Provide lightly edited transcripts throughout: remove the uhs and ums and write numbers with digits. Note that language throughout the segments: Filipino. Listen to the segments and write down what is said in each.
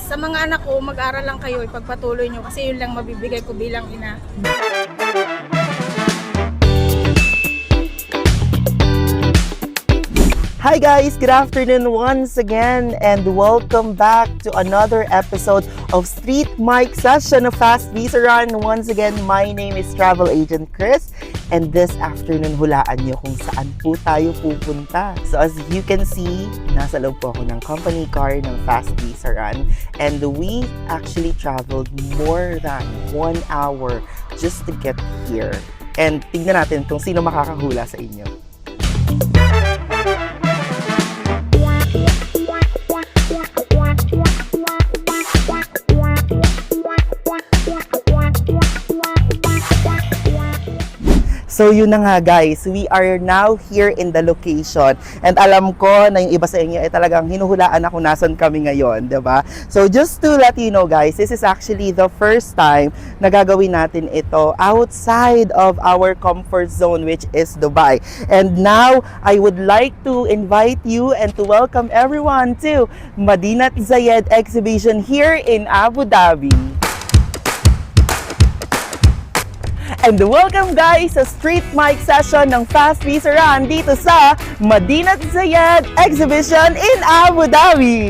Sa mga anak ko, mag-aral lang kayo, ipagpatuloy nyo kasi yun lang mabibigay ko bilang ina. Hi guys, good afternoon once again and welcome back to another episode of Street Mic Session of Fast Visa Run. Once again, my name is Travel Agent Chris and this afternoon hulaan niyo kung saan po tayo pupunta. So as you can see, nasa loob po ako ng company car ng Fast Visa Run and we actually traveled more than 1 hour just to get here. And tignan natin kung sino makakahula sa inyo. So yun na nga guys, we are now here in the location and alam ko na yung iba sa inyo ay talagang hinuhulaan ako nasan kami ngayon, diba? So just to let you know guys, this is actually the first time na gagawin natin ito outside of our comfort zone which is Dubai. And now, I would like to invite you and to welcome everyone to Madinat Zayed Exhibition here in Abu Dhabi. And welcome guys sa Street Mic Session ng Fast Visa Run dito sa Madinat Zayed Exhibition in Abu Dhabi.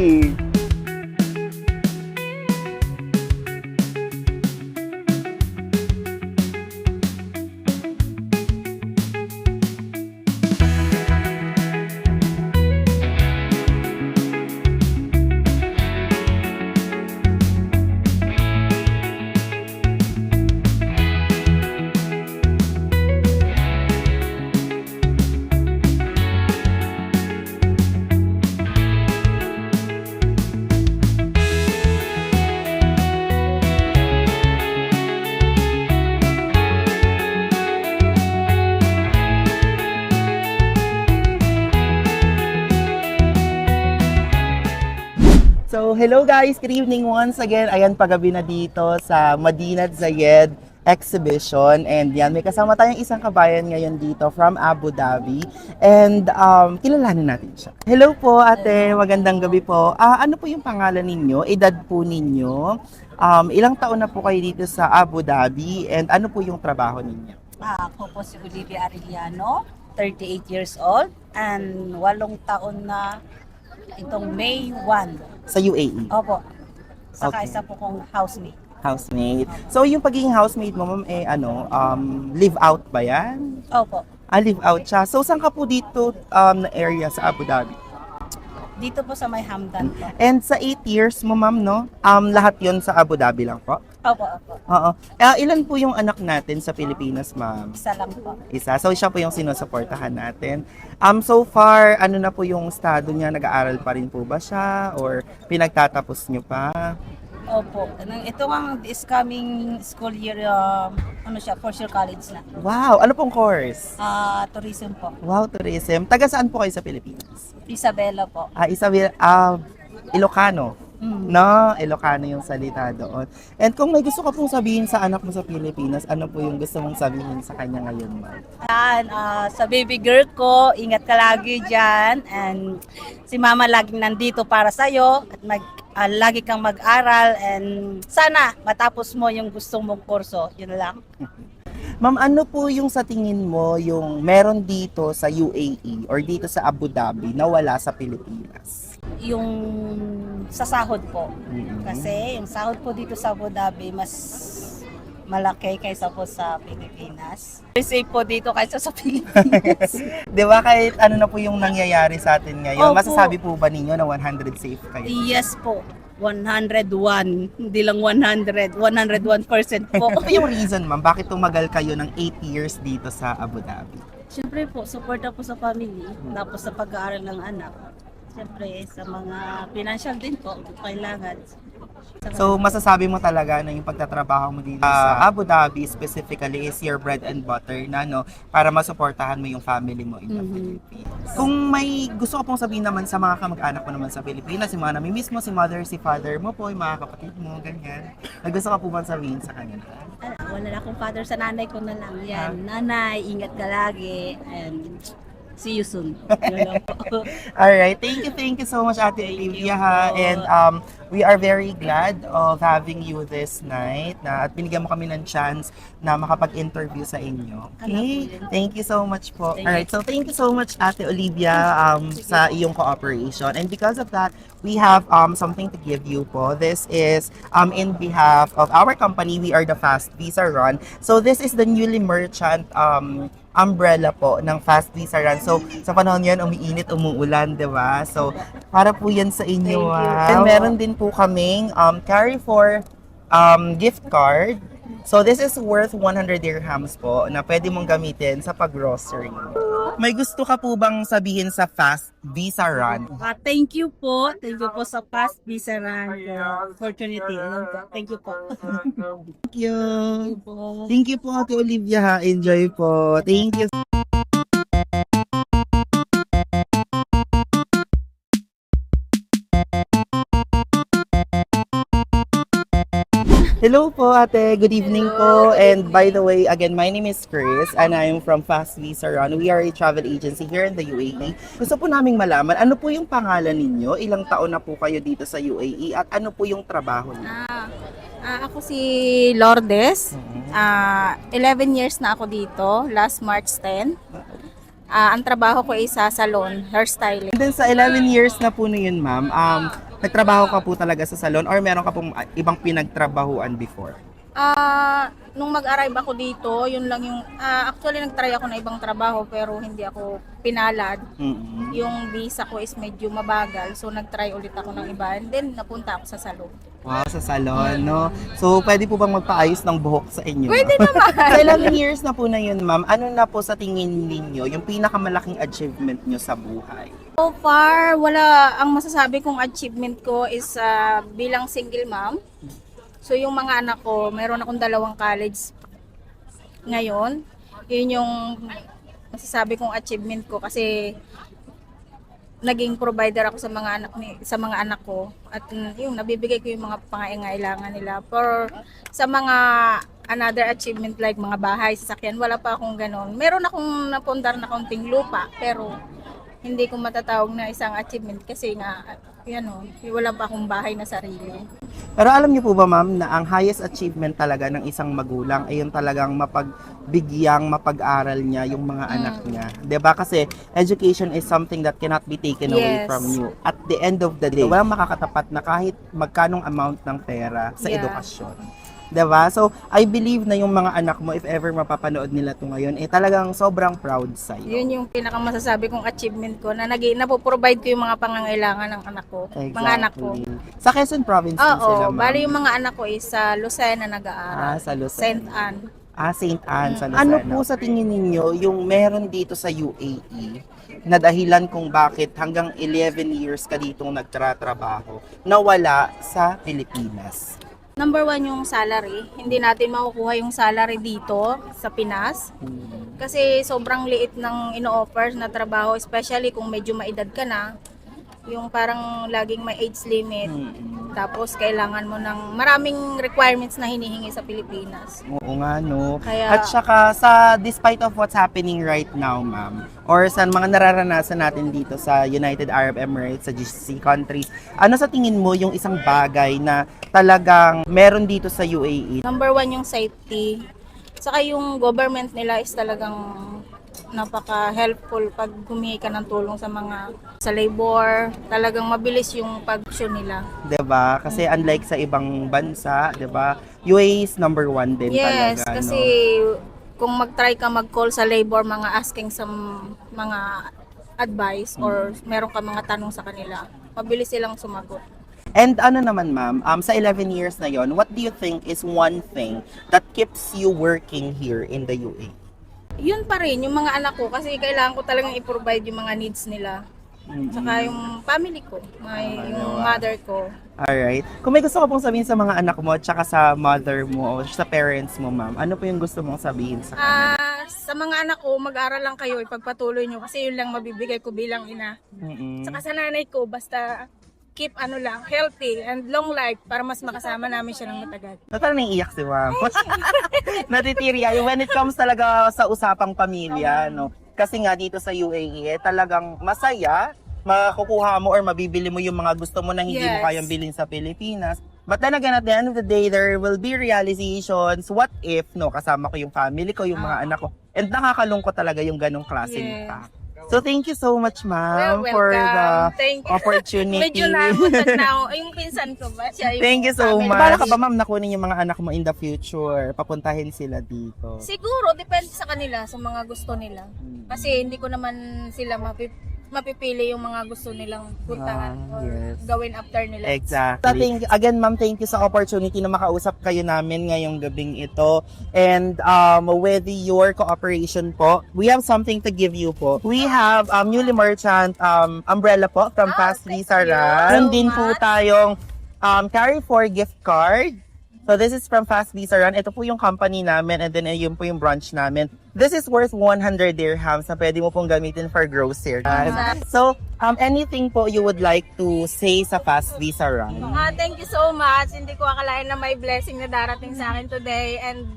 So, hello guys! Good evening once again. Ayan, pagabi na dito sa Madinat Zayed Exhibition. And yan, may kasama tayong isang kabayan ngayon dito from Abu Dhabi. And kilalanin natin siya. Hello po ate, magandang gabi po. Ano po yung pangalan ninyo? Edad po ninyo? Ilang taon na po kayo dito sa Abu Dhabi? And ano po yung trabaho ninyo? Ako po si Olivia Arellano, 38 years old, and 8 taon na itong May 1. Sa UAE? Opo. Saka Okay. isa po kong housemate. Housemate. So, yung pagiging housemate mo, ma'am, live out ba yan? Opo. Live out siya. So, saan ka po dito na area sa Abu Dhabi? Dito po sa may Hamdan po. And sa 8 years mo, ma'am, no? Lahat yon sa Abu Dhabi lang po? Opo, opo. Oo. Ilan po yung anak natin sa Pilipinas, ma'am? Isa lang po. Isa. So, siya po yung sinusuportahan natin. So far, ano na po yung estado niya? Nag-aaral pa rin po ba siya? Or pinagtatapos niyo pa? Opo. Ito ang this coming school year, first year college na. Wow! Ano pong course? Tourism po. Wow, tourism. Taga saan po kayo sa Pilipinas? Isabela po. Isabel, Ilocano. Mm. No, Ilocano yung salita doon. And kung may gusto ka pong sabihin sa anak mo sa Pilipinas, ano po yung gusto mong sabihin sa kanya ngayon, ma'am? Sa baby girl ko, ingat ka lagi dyan. And si mama laging nandito para sa'yo. At lagi kang mag-aral. And sana matapos mo yung gusto mong kurso. Yun lang. Ma'am, ano po yung sa tingin mo yung meron dito sa UAE or dito sa Abu Dhabi na wala sa Pilipinas? Yung sa sahod po. Mhm. Kasi yung sahod po dito sa Abu Dhabi mas malaki kaysa po sa Pilipinas. Safe po dito kaysa sa Pilipinas. Di ba kahit ano na po yung nangyayari sa atin ngayon, Opo. masasabi po ba ninyo na 100 safe kayo? Yes po. 101. Hindi lang 100. 101% po. Ano yung reason, ma'am, bakit tumagal kayo ng 8 years dito sa Abu Dhabi? Siyempre po, suporta po sa family. Tapos sa pag-aaral ng anak. Siyempre, sa mga financial din po, kailangan. So, masasabi mo talaga na yung pagtatrabaho mo dito sa Abu Dhabi specifically is your bread and butter na, no? Para masuportahan mo yung family mo in the Philippines. Kung may gusto ko pong sabihin naman sa mga kamag-anak mo naman sa Pilipinas, yung mga namimiss mo, si mother, si father mo po, yung mga kapatid mo, ganyan. May gusto ka po bang sabihin sa kanila? Wala na akong father, sa nanay ko na lang yan. Nanay, ingat ka lagi. And See you soon. Yun lang po. Alright, thank you so much Ate Olivia ha. And we are very glad of having you this night na at binigyan mo kami ng chance na makapag-interview sa inyo. Okay? Thank you so much po. Alright, so thank you so much Ate Olivia sa iyong cooperation. And because of that, we have something to give you po. This is in behalf of our company. We are the Fast Visa Run. So this is the newly merchant umbrella po ng Fast Visa Run. So, sa panahon yan, umiinit, umuulan, di ba? So, para po yan sa inyo. And meron din po kaming carry for gift card. So, this is worth 100 dirhams po na pwede mong gamitin sa pag-grocery. May gusto ka po bang sabihin sa Fast Visa Run? Thank you po. Thank you po sa Fast Visa Run opportunity. Thank you po. Thank you. po. Thank you po Ate Olivia ha. Enjoy po. Thank you. Hello po ate, good evening po. And by the way, again, my name is Chris and I'm from Fast Visa Run. We are a travel agency here in the UAE. Gusto po naming malaman, ano po yung pangalan ninyo? Ilang taon na po kayo dito sa UAE? At ano po yung trabaho niyo? Ako si Lourdes. 11 years na ako dito, last March 10. Ang trabaho ko ay sa salon, hairstyling. And then sa 11 years na po na yun ma'am, nagtrabaho ka po talaga sa salon or meron ka pong ibang pinagtrabahuan before? Nung mag-arrive ako dito, yun lang yung, actually nag-try ako na ibang trabaho pero hindi ako pinalad. Yung visa ko is medyo mabagal, so nag-try ulit ako ng iba and then napunta ako sa salon. Wow, sa salon, no? So, pwede po bang magpaayos ng buhok sa inyo? Pwede naman! Sa 11 years na po na yun, ma'am, ano na po sa tingin ninyo yung pinakamalaking achievement nyo sa buhay? So far, wala, ang masasabi kong achievement ko is bilang single mom. So yung mga anak ko, meron akong 2 college ngayon. Yun yung masasabi kong achievement ko kasi naging provider ako sa mga anak ko at yung nabibigay ko yung mga pangailangan nila. For sa mga another achievement like mga bahay, sasakyan, wala pa akong ganon. Meron akong napundar na kaunting lupa pero hindi ko matatawag na isang achievement kasi nga wala pa akong bahay na sarili. Pero alam niyo po ba ma'am na ang highest achievement talaga ng isang magulang ay yung talagang mapag-aral niya yung mga anak niya. 'Di ba? Kasi education is something that cannot be taken away from you. At the end of the day, walang makakatapat na kahit magkanong amount ng pera sa edukasyon. 'Di ba? So, I believe na yung mga anak mo, if ever mapapanood nila to ngayon, talagang sobrang proud sa'yo. Yun yung pinakamasasabi kong achievement ko na napoprovide ko yung mga pangangailangan ng anak ko, Exactly. mga anak ko. Sa Quezon Province din sila, ma'am. Bali yung mga anak ko is sa Lucena nag-aaral. Sa Lucena. St. Anne. St. Anne sa Lucena. Ano po sa tingin ninyo yung meron dito sa UAE na dahilan kung bakit hanggang 11 years ka ditong nagtratrabaho na wala sa Pilipinas? Number 1 yung salary. Hindi natin makukuha yung salary dito sa Pinas. Kasi sobrang liit ng ino-offer na trabaho, especially kung medyo maedad ka na. Yung parang laging may age limit. Tapos kailangan mo ng maraming requirements na hinihingi sa Pilipinas. Oo nga, no? Kaya- At saka, despite of what's happening right now, ma'am, or sa mga nararanasan natin dito sa United Arab Emirates, sa GCC countries, ano sa tingin mo yung isang bagay na talagang meron dito sa UAE? Number 1 yung safety. Saka yung government nila is talagang napaka-helpful pag humingi ka ng tulong sa labor. Talagang mabilis yung pag-action nila. 'Di ba? Kasi unlike sa ibang bansa, 'di ba? UAE is number 1 din Yes, talaga, kasi kung mag-try ka mag-call sa labor, mga asking sa mga advice or meron ka mga tanong sa kanila, mabilis silang sumagot. And ano naman ma'am, sa 11 years na yon, what do you think is one thing that keeps you working here in the UAE? Yun pa rin, yung mga anak ko, kasi kailangan ko talagang i-provide yung mga needs nila. Tsaka yung family ko, yung mother ko. Alright. Kung may gusto ka pong sabihin sa mga anak mo at saka sa mother mo o sa parents mo, ma'am, ano po yung gusto mong sabihin sa kanila? Sa mga anak ko, mag-aral lang kayo, ipagpatuloy nyo kasi yun lang mabibigay ko bilang ina. Tsaka sa nanay ko, basta keep healthy and long life para mas makasama namin siya ng matagal. Parang naiiyak si ma'am. Natitiriya. When it comes talaga sa usapang pamilya, no? Kasi nga dito sa UAE, talagang masaya, makukuha mo or mabibili mo yung mga gusto mo na hindi mo Yes. kayang bilhin sa Pilipinas. But then again, at the end of the day, there will be realizations. What if, no, kasama ko yung family ko, yung mga anak ko. And nakakalungkot talaga yung ganong klaseng Yes. impact. So thank you so much, ma'am, Well, for the welcome. Thank you. opportunity. Medyo namutan na ako. Yung pinsan ko ba? Siya yung Thank you so family. much. Bala ka ba, ma'am, nakunin yung mga anak mo in the future? Papuntahin sila dito. Siguro, depende sa kanila, sa mga gusto nila. Kasi hindi ko naman sila mapipili yung mga gusto nilang puntahan or yes. gawin after nila. Exactly. Again, ma'am, thank you sa opportunity na makausap kayo namin ngayong gabing ito. And with your cooperation po, we have something to give you po. We have newly merchant umbrella po from Fast thank Visa you Run. so Din po much. tayong carry for gift card. So this is from Fast Visa Run. Ito po yung company namin and then yun po yung branch namin. This is worth 100 dirhams na pwede mo pong gamitin for groceries. So, anything po you would like to say sa Fast Visa Run? Thank you so much. Hindi ko akalain na may blessing na darating sa akin today. And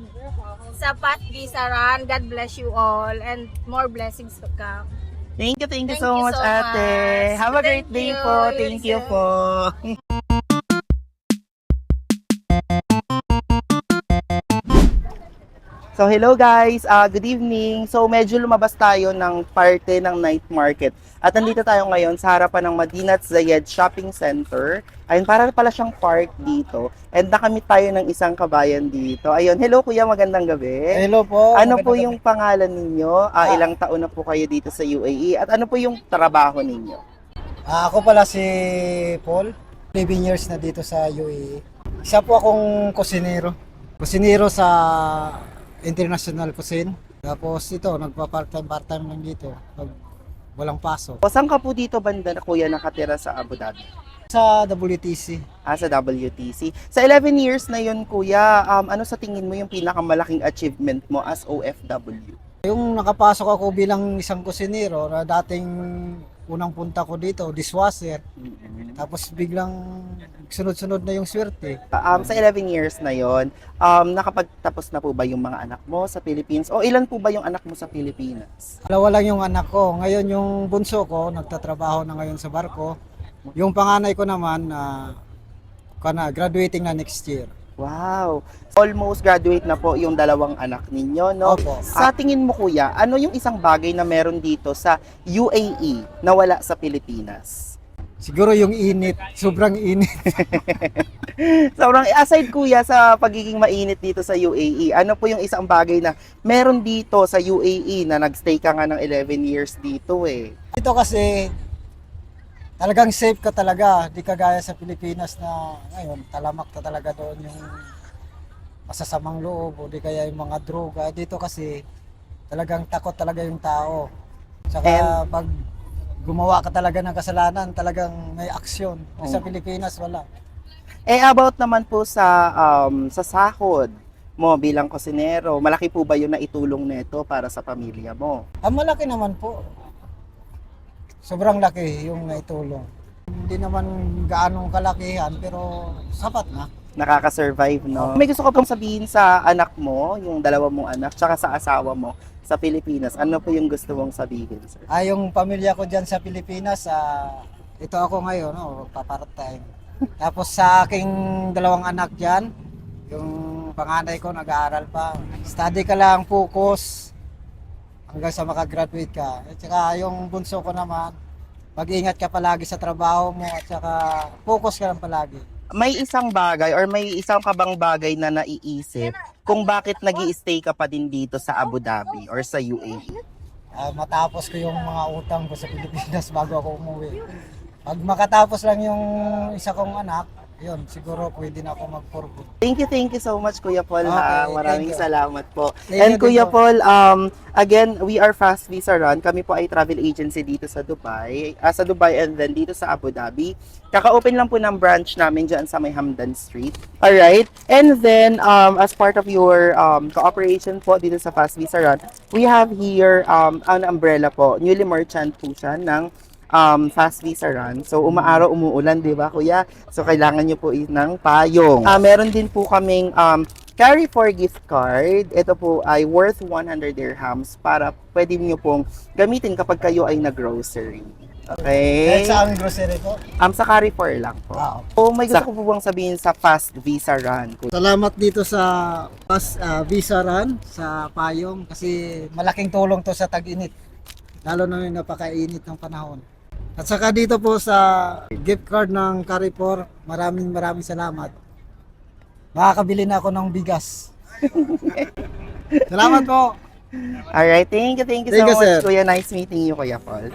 sa Fast Visa Run, God bless you all and more blessings to come. Thank you Thank so you much, so ate. much. Have a great Thank day you. po. Thank you po. So hello guys, good evening. So medyo lumabas tayo ng parte ng night market. At nandito tayo ngayon sa harapan ng Madinat Zayed Shopping Center. Ayun, para pala siyang park dito. And nakamit tayo ng isang kabayan dito. Ayun, hello kuya, magandang gabi. Hello po. Ano po magandang yung pangalan ninyo? Ilang taon na po kayo dito sa UAE? At ano po yung trabaho ninyo? gabi. Ako pala si Paul. 11 years na dito sa UAE. Isa po akong kusinero. Kusinero sa International Cuisine. Tapos ito, nagpa-part-time lang dito. Pag walang pasok. O saan ka po dito banda na kuya nakatira sa Abu Dhabi? Sa WTC. Sa WTC. Sa 11 years na yun kuya, ano sa tingin mo yung pinakamalaking achievement mo as OFW? Yung nakapasok ako bilang isang kusinero na dating unang punta ko dito, dishwasher. Tapos biglang sunod-sunod na yung swerte. Sa 11 years na yon, nakapagtapos na po ba yung mga anak mo sa Philippines? O ilan po ba yung anak mo sa Pilipinas? Dalawa lang yung anak ko. Ngayon yung bunso ko, nagtatrabaho na ngayon sa barko. Yung panganay ko naman, graduating na next year. Wow! Almost graduate na po yung dalawang anak ninyo, no? Opo. Sa tingin mo kuya, ano yung isang bagay na meron dito sa UAE na wala sa Pilipinas? Siguro yung init, sobrang init. Sobrang aside kuya sa pagiging mainit dito sa UAE, ano po yung isang bagay na meron dito sa UAE na nagstay ka nga ng 11 years dito eh? Ito kasi talagang safe ka talaga, di kagaya sa Pilipinas na ngayon talamak na talaga doon yung masasamang loob o di kaya yung mga droga. Dito kasi talagang takot talaga yung tao. Saka pag gumawa ka talaga ng kasalanan, talagang may aksyon. Sa Pilipinas wala. About naman po sa sahod mo bilang kusinero, malaki po ba yung naitulong nito para sa pamilya mo? Malaki naman po. Sobrang laki yung naitulong. Hindi naman gaanong kalakihan pero sapat na. Nakaka-survive, no? May gusto ko pong sabihin sa anak mo, yung dalawa mong anak, tsaka sa asawa mo sa Pilipinas. Ano po yung gusto mong sabihin, sir? Yung pamilya ko dyan sa Pilipinas, ito ako ngayon, part-time. Tapos sa aking dalawang anak dyan, yung panganay ko nag-aaral pa. Study ka lang, focus, hanggang sa makagraduate ka. At saka yung bunso ko naman, mag-ingat ka palagi sa trabaho mo at saka focus ka lang palagi. May isang bagay or may isang kabang bagay na naiisip kung bakit nag-i-stay ka pa din dito sa Abu Dhabi or sa UAE? Matapos ko yung mga utang ko sa Pilipinas bago ako umuwi. Pag makatapos lang yung isa kong anak, yun, siguro pwede na ako mag-forward. Thank you so much Kuya Paul. Okay, Maraming thank you. salamat po. Thank And you din Kuya po. Paul, again, we are Fast Visa Run. Kami po ay travel agency dito sa Dubai. Sa Dubai and then dito sa Abu Dhabi. Kaka-open lang po ng branch namin dyan sa may Hamdan Street. Alright? And then, as part of your cooperation po dito sa Fast Visa Run, we have here an umbrella po. Newly merchant po siya ng Fast Visa Run. So, umaaraw, umuulan, di ba, kuya? So, kailangan nyo po ng payong. Meron din po kaming Carry for gift card. Ito po ay worth 100 dirhams para pwede niyo pong gamitin kapag kayo ay nag-grocery. Kahit Okay? sa aming grocery po. Sa Carrefour lang po. Oh, may gusto ko po bang sabihin sa Fast Visa Run? Salamat dito sa Visa Run sa Payong kasi malaking tulong to sa tag-init. Lalo na yung napakainit ng panahon. At saka dito po sa gift card ng Carrefour, maraming salamat. Makakabili na ako ng bigas. Salamat po. Alright, thank you so Thank you, much, sir. Kuya. Nice meeting you, Kuya Paul.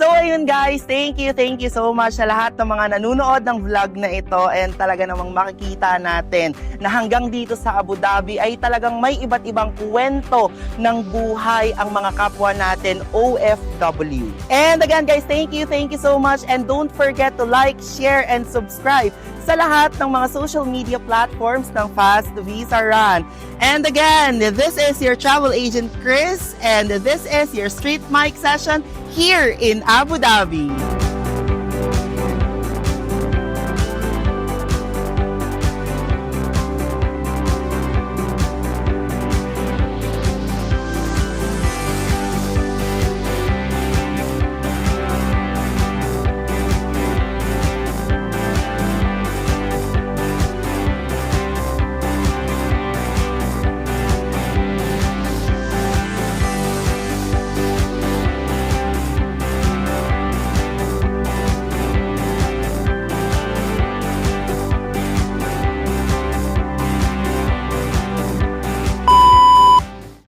So ayun guys, thank you so much sa lahat ng mga nanonood ng vlog na ito and talaga namang makikita natin na hanggang dito sa Abu Dhabi ay talagang may iba't ibang kwento ng buhay ang mga kapwa natin OFW. And again guys, thank you so much and don't forget to like, share, and subscribe sa lahat ng mga social media platforms ng Fast Visa Run. And again, this is your travel agent Chris and this is your Street Mic session here in Abu Dhabi.